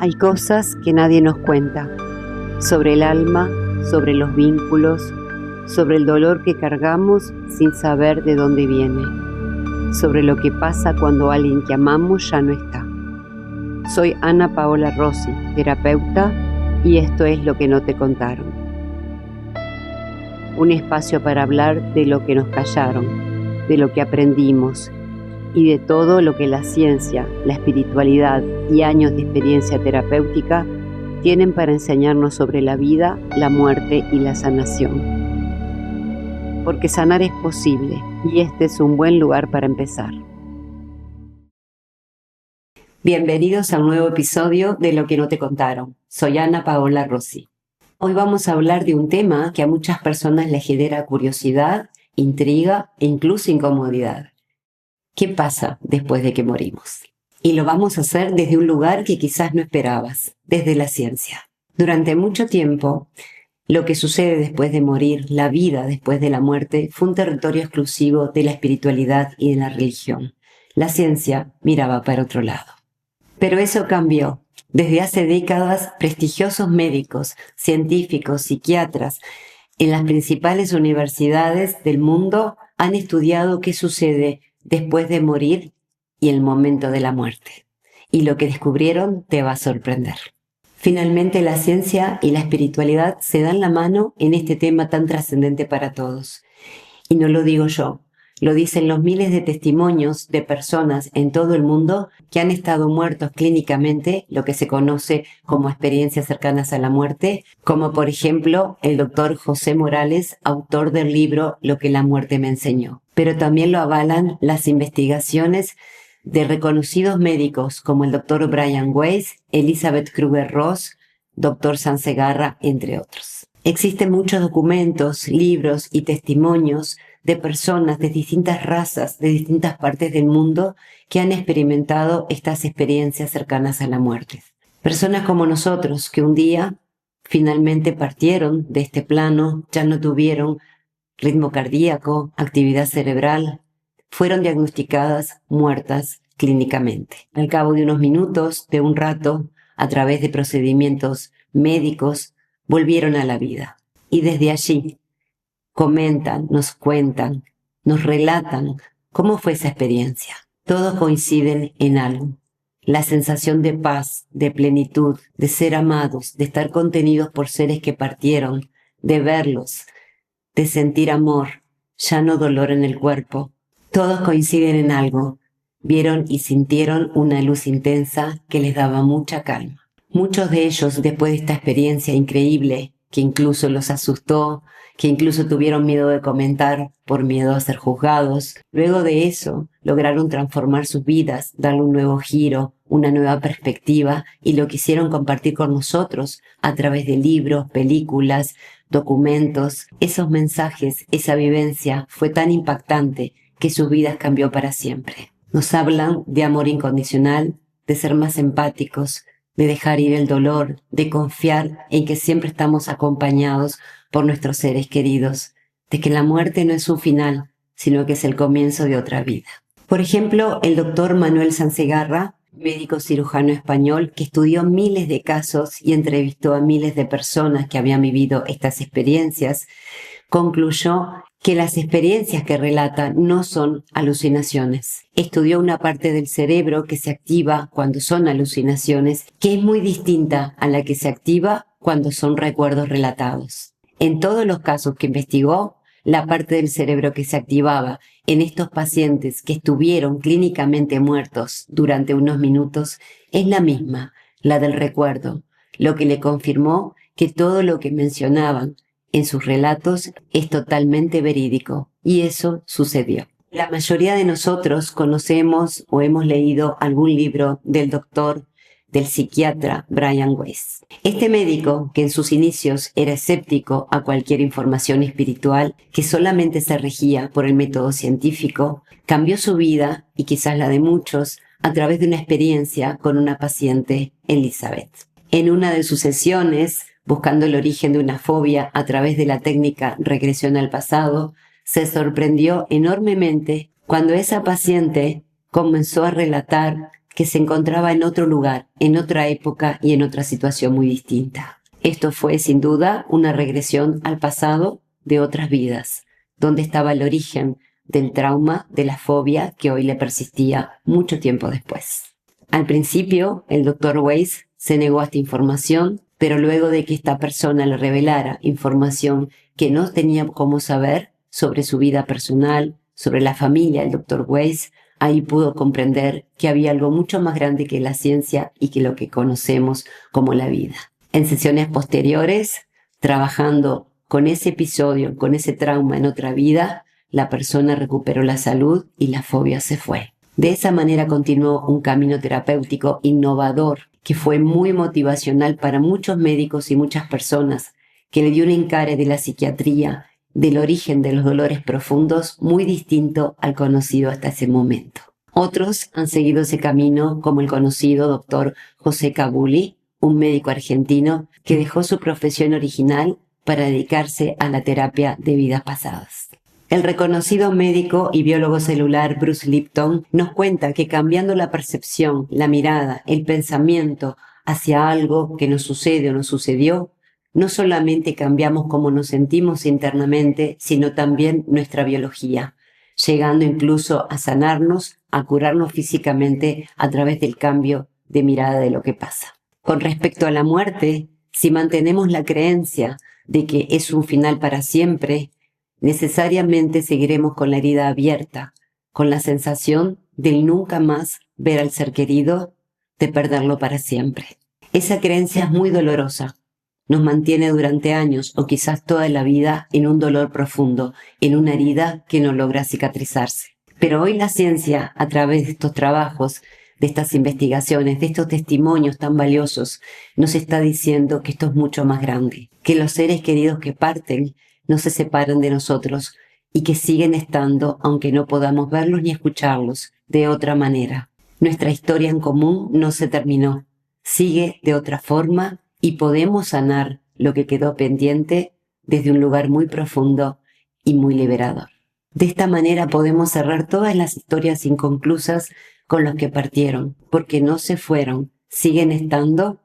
Hay cosas que nadie nos cuenta, sobre el alma, sobre los vínculos, sobre el dolor que cargamos sin saber de dónde viene, sobre lo que pasa cuando alguien que amamos ya no está. Soy Ana Paola Rossi, terapeuta, y esto es Lo que no te contaron. Un espacio para hablar de lo que nos callaron, de lo que aprendimos y de todo lo que la ciencia, la espiritualidad y años de experiencia terapéutica tienen para enseñarnos sobre la vida, la muerte y la sanación. Porque sanar es posible y este es un buen lugar para empezar. Bienvenidos a un nuevo episodio de Lo que no te contaron. Soy Ana Paola Rossi. Hoy vamos a hablar de un tema que a muchas personas les genera curiosidad, intriga e incluso incomodidad. ¿Qué pasa después de que morimos? Y lo vamos a hacer desde un lugar que quizás no esperabas, desde la ciencia. Durante mucho tiempo, lo que sucede después de morir, la vida después de la muerte, fue un territorio exclusivo de la espiritualidad y de la religión. La ciencia miraba para otro lado. Pero eso cambió. Desde hace décadas, prestigiosos médicos, científicos, psiquiatras, en las principales universidades del mundo han estudiado qué sucede después de morir y el momento de la muerte. Y lo que descubrieron te va a sorprender. Finalmente, la ciencia y la espiritualidad se dan la mano en este tema tan trascendente para todos. Y no lo digo yo, lo dicen los miles de testimonios de personas en todo el mundo que han estado muertos clínicamente, lo que se conoce como experiencias cercanas a la muerte, como por ejemplo el doctor José Morales, autor del libro Lo que la muerte me enseñó. Pero también lo avalan las investigaciones de reconocidos médicos como el doctor Brian Weiss, Elizabeth Kübler-Ross, doctor Sansegarra, entre otros. Existen muchos documentos, libros y testimonios de personas de distintas razas, de distintas partes del mundo que han experimentado estas experiencias cercanas a la muerte. Personas como nosotros que un día finalmente partieron de este plano, ya no tuvieron ritmo cardíaco, actividad cerebral, fueron diagnosticadas muertas clínicamente. Al cabo de unos minutos, de un rato, a través de procedimientos médicos, volvieron a la vida. Y desde allí comentan, nos cuentan, nos relatan cómo fue esa experiencia. Todos coinciden en algo. La sensación de paz, de plenitud, de ser amados, de estar contenidos por seres que partieron, de verlos, de sentir amor, ya no dolor en el cuerpo. Todos coinciden en algo. Vieron y sintieron una luz intensa que les daba mucha calma. Muchos de ellos, después de esta experiencia increíble, que incluso los asustó, que incluso tuvieron miedo de comentar por miedo a ser juzgados, luego de eso lograron transformar sus vidas, darle un nuevo giro, una nueva perspectiva y lo quisieron compartir con nosotros a través de libros, películas, documentos. Esos mensajes, esa vivencia fue tan impactante que sus vidas cambió para siempre. Nos hablan de amor incondicional, de ser más empáticos, de dejar ir el dolor, de confiar en que siempre estamos acompañados por nuestros seres queridos, de que la muerte no es un final, sino que es el comienzo de otra vida. Por ejemplo, el doctor Manuel Sansegarra, médico cirujano español que estudió miles de casos y entrevistó a miles de personas que habían vivido estas experiencias, concluyó que las experiencias que relata no son alucinaciones. Estudió una parte del cerebro que se activa cuando son alucinaciones, que es muy distinta a la que se activa cuando son recuerdos relatados. En todos los casos que investigó, la parte del cerebro que se activaba en estos pacientes que estuvieron clínicamente muertos durante unos minutos es la misma, la del recuerdo, lo que le confirmó que todo lo que mencionaban en sus relatos es totalmente verídico, y eso sucedió. La mayoría de nosotros conocemos o hemos leído algún libro del psiquiatra Brian Weiss. Este médico, que en sus inicios era escéptico a cualquier información espiritual, que solamente se regía por el método científico, cambió su vida, y quizás la de muchos, a través de una experiencia con una paciente, Elizabeth. En una de sus sesiones, buscando el origen de una fobia a través de la técnica regresión al pasado, se sorprendió enormemente cuando esa paciente comenzó a relatar que se encontraba en otro lugar, en otra época y en otra situación muy distinta. Esto fue, sin duda, una regresión al pasado de otras vidas, donde estaba el origen del trauma, de la fobia que hoy le persistía mucho tiempo después. Al principio, el Dr. Weiss se negó a esta información, pero luego de que esta persona le revelara información que no tenía cómo saber sobre su vida personal, sobre la familia del Dr. Weiss, ahí pudo comprender que había algo mucho más grande que la ciencia y que lo que conocemos como la vida. En sesiones posteriores, trabajando con ese episodio, con ese trauma en otra vida, la persona recuperó la salud y la fobia se fue. De esa manera continuó un camino terapéutico innovador que fue muy motivacional para muchos médicos y muchas personas, que le dio un encare de la psiquiatría, del origen de los dolores profundos, muy distinto al conocido hasta ese momento. Otros han seguido ese camino, como el conocido doctor José Cabuli, un médico argentino que dejó su profesión original para dedicarse a la terapia de vidas pasadas. El reconocido médico y biólogo celular Bruce Lipton nos cuenta que cambiando la percepción, la mirada, el pensamiento hacia algo que nos sucede o nos sucedió, no solamente cambiamos cómo nos sentimos internamente, sino también nuestra biología, llegando incluso a sanarnos, a curarnos físicamente a través del cambio de mirada de lo que pasa. Con respecto a la muerte, si mantenemos la creencia de que es un final para siempre, necesariamente seguiremos con la herida abierta, con la sensación del nunca más ver al ser querido, de perderlo para siempre. Esa creencia es muy dolorosa. Nos mantiene durante años o quizás toda la vida en un dolor profundo, en una herida que no logra cicatrizarse. Pero hoy la ciencia, a través de estos trabajos, de estas investigaciones, de estos testimonios tan valiosos, nos está diciendo que esto es mucho más grande, que los seres queridos que parten no se separan de nosotros y que siguen estando aunque no podamos verlos ni escucharlos de otra manera. Nuestra historia en común no se terminó, sigue de otra forma y podemos sanar lo que quedó pendiente desde un lugar muy profundo y muy liberador. De esta manera podemos cerrar todas las historias inconclusas con los que partieron, porque no se fueron, siguen estando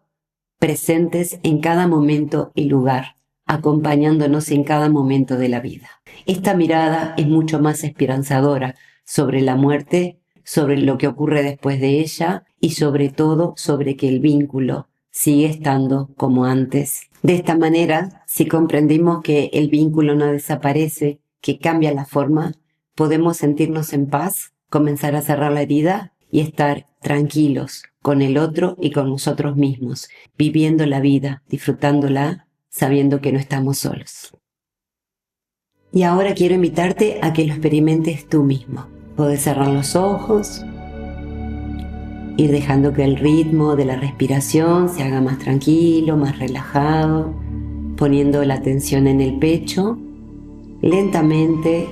presentes en cada momento y lugar, acompañándonos en cada momento de la vida. Esta mirada es mucho más esperanzadora sobre la muerte, sobre lo que ocurre después de ella y sobre todo sobre que el vínculo sigue estando como antes. De esta manera, si comprendimos que el vínculo no desaparece, que cambia la forma, podemos sentirnos en paz, comenzar a cerrar la herida y estar tranquilos con el otro y con nosotros mismos, viviendo la vida, disfrutándola, sabiendo que no estamos solos. Y ahora quiero invitarte a que lo experimentes tú mismo. Puedes cerrar los ojos, ir dejando que el ritmo de la respiración se haga más tranquilo, más relajado, poniendo la atención en el pecho, lentamente,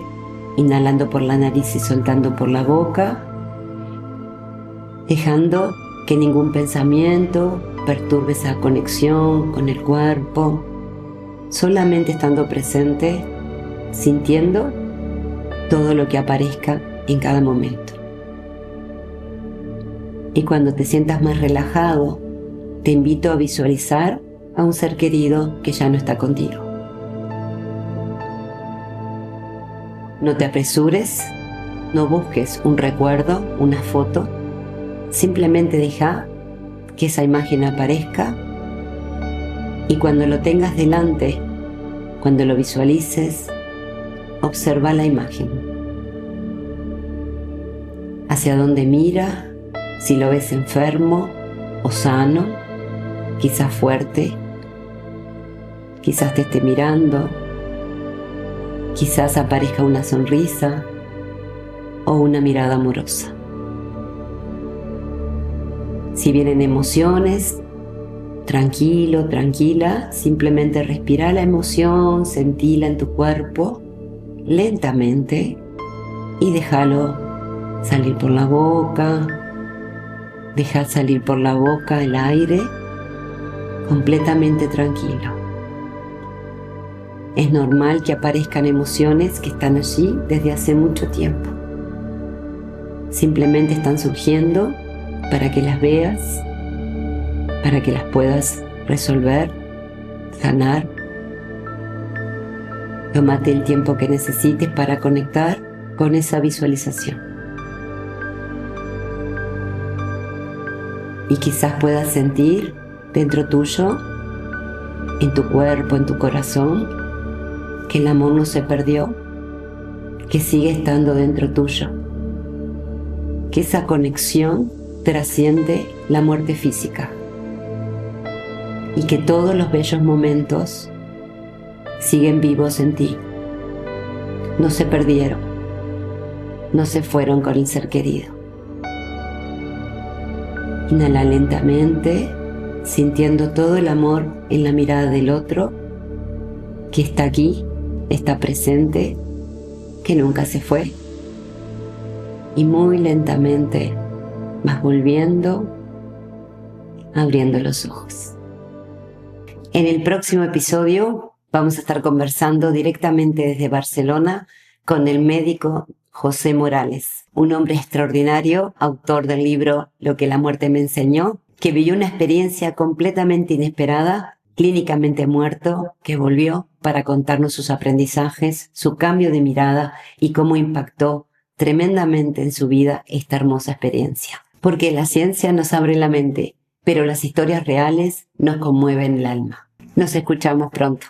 inhalando por la nariz y soltando por la boca, dejando que ningún pensamiento perturbe esa conexión con el cuerpo, solamente estando presente, sintiendo todo lo que aparezca en cada momento. Y cuando te sientas más relajado, te invito a visualizar a un ser querido que ya no está contigo. No te apresures, no busques un recuerdo, una foto, simplemente deja que esa imagen aparezca y cuando lo tengas delante, cuando lo visualices, observa la imagen. Hacia dónde mira, si lo ves enfermo o sano, quizás fuerte, quizás te esté mirando, quizás aparezca una sonrisa o una mirada amorosa. Si vienen emociones, tranquilo, tranquila, simplemente respira la emoción, sentila en tu cuerpo lentamente y déjalo salir por la boca. Deja salir por la boca el aire completamente tranquilo. Es normal que aparezcan emociones que están allí desde hace mucho tiempo. Simplemente están surgiendo para que las veas, para que las puedas resolver, sanar. Tómate el tiempo que necesites para conectar con esa visualización. Y quizás puedas sentir dentro tuyo, en tu cuerpo, en tu corazón, que el amor no se perdió, que sigue estando dentro tuyo, que esa conexión trasciende la muerte física y que todos los bellos momentos siguen vivos en ti. No se perdieron, no se fueron con el ser querido. Inhala lentamente, sintiendo todo el amor en la mirada del otro, que está aquí, está presente, que nunca se fue. Y muy lentamente vas volviendo, abriendo los ojos. En el próximo episodio vamos a estar conversando directamente desde Barcelona con el médico José Morales, un hombre extraordinario, autor del libro Lo que la muerte me enseñó, que vivió una experiencia completamente inesperada, clínicamente muerto, que volvió para contarnos sus aprendizajes, su cambio de mirada y cómo impactó tremendamente en su vida esta hermosa experiencia. Porque la ciencia nos abre la mente, pero las historias reales nos conmueven el alma. Nos escuchamos pronto.